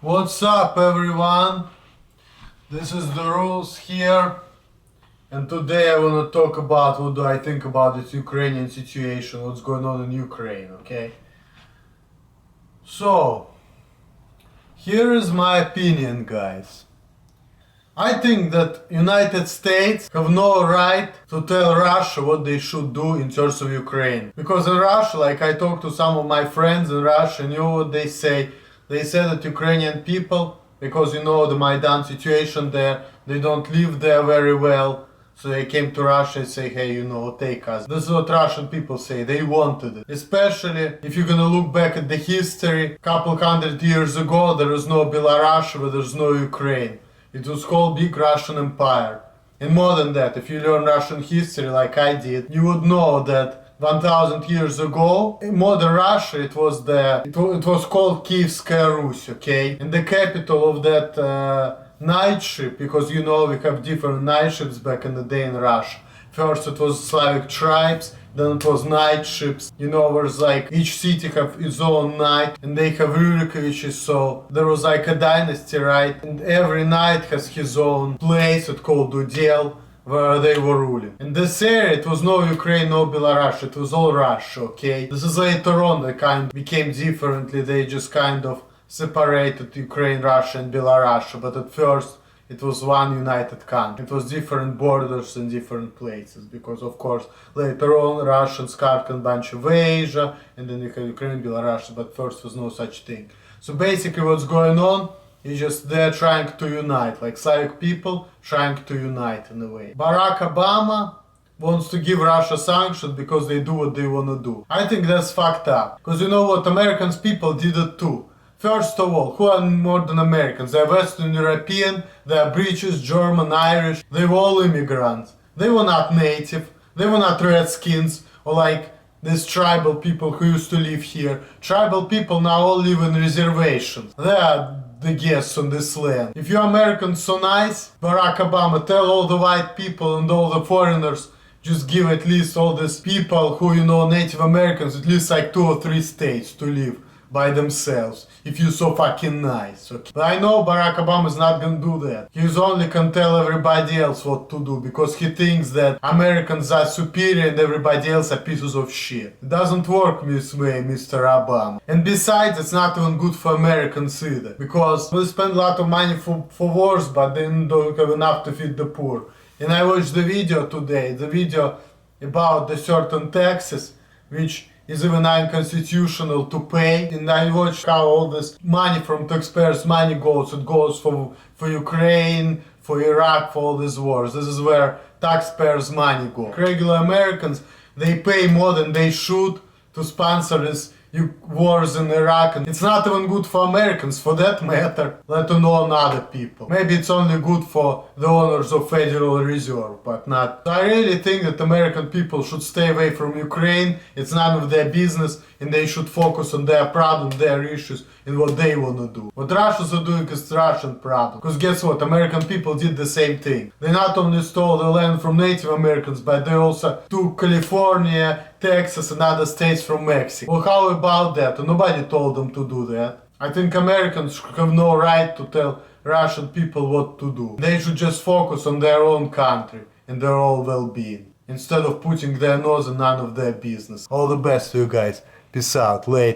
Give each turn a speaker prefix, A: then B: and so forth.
A: What's up, everyone? This is the rules here, and today I want to talk about what do I think about this Ukrainian situation, what's going on in Ukraine, okay? So, here is my opinion, guys. I think that United States have no right to tell Russia what they should do in terms of Ukraine. Because in Russia, like I talked to some of my friends in Russia, you know what they say? They say that Ukrainian people, because you know the Maidan situation there, they don't live there very well. So they came to Russia and say, hey, take us. This is what Russian people say. They wanted it. Especially if you're gonna look back at the history, couple hundred years ago, there was no Belarus, but there's no Ukraine. It was called Big Russian Empire. And more than that, if you learn Russian history like I did, you would know that 1000 years ago, in modern Russia, it was called Kievskaya Rus, okay? And the capital of that night ship, because we have different night ships back in the day in Russia. First it was Slavic tribes, then it was night ships. There's like each city have its own knight, and they have Rurikoviches, so there was like a dynasty, right? And every knight has his own place, it's called Udel, where they were ruling. In this area, it was no Ukraine, no Belarus, it was all Russia, okay? This is later on they kind of became differently, they just kind of separated Ukraine, Russia and Belarus, but at first it was one united country. It was different borders in different places, because of course later on Russians carved a bunch of Asia, and then you have Ukraine, Belarus, but first was no such thing. So basically what's going on is just they're trying to unite, like Slavic people trying to unite in a way. Barack Obama wants to give Russia sanctions because they do what they want to do. I think that's fucked up, because you know what, American people did it too. First of all, who are more than Americans? They're Western European, they're British, German, Irish, they were all immigrants. They were not native, they were not Redskins, or like these tribal people who used to live here. Tribal people now all live in reservations. They are the guests on this land. If you're Americans so nice, Barack Obama, tell all the white people and all the foreigners, just give at least all these people who Native Americans, at least like 2 or 3 states to live by themselves, if you're so fucking nice, okay? But I know Barack Obama is not gonna do that. He's only can tell everybody else what to do, because he thinks that Americans are superior and everybody else are pieces of shit. It doesn't work this way, Mr. Obama. And besides, it's not even good for Americans either, because we spend a lot of money for wars, but then don't have enough to feed the poor. And I watched the video today, the video about the certain taxes, which is even unconstitutional to pay, and I watched how all this money from taxpayers' money goes. It goes for Ukraine, for Iraq, for all these wars. This is where taxpayers' money goes. Regular Americans, they pay more than they should to sponsor these wars in Iraq, and it's not even good for Americans, for that matter, let alone other people. Maybe it's only good for the owners of Federal Reserve, but not. So I really think that American people should stay away from Ukraine. It's none of their business, and they should focus on their problems, their issues, and what they want to do. What Russians are doing is Russian problem. Because guess what? American people did the same thing. They not only stole the land from Native Americans, but they also took California, Texas and other states from Mexico. Well, how about that? Nobody told them to do that. I think Americans have no right to tell Russian people what to do. They should just focus on their own country and their own well-being, instead of putting their nose in none of their business. All the best to you guys. Peace out. Later.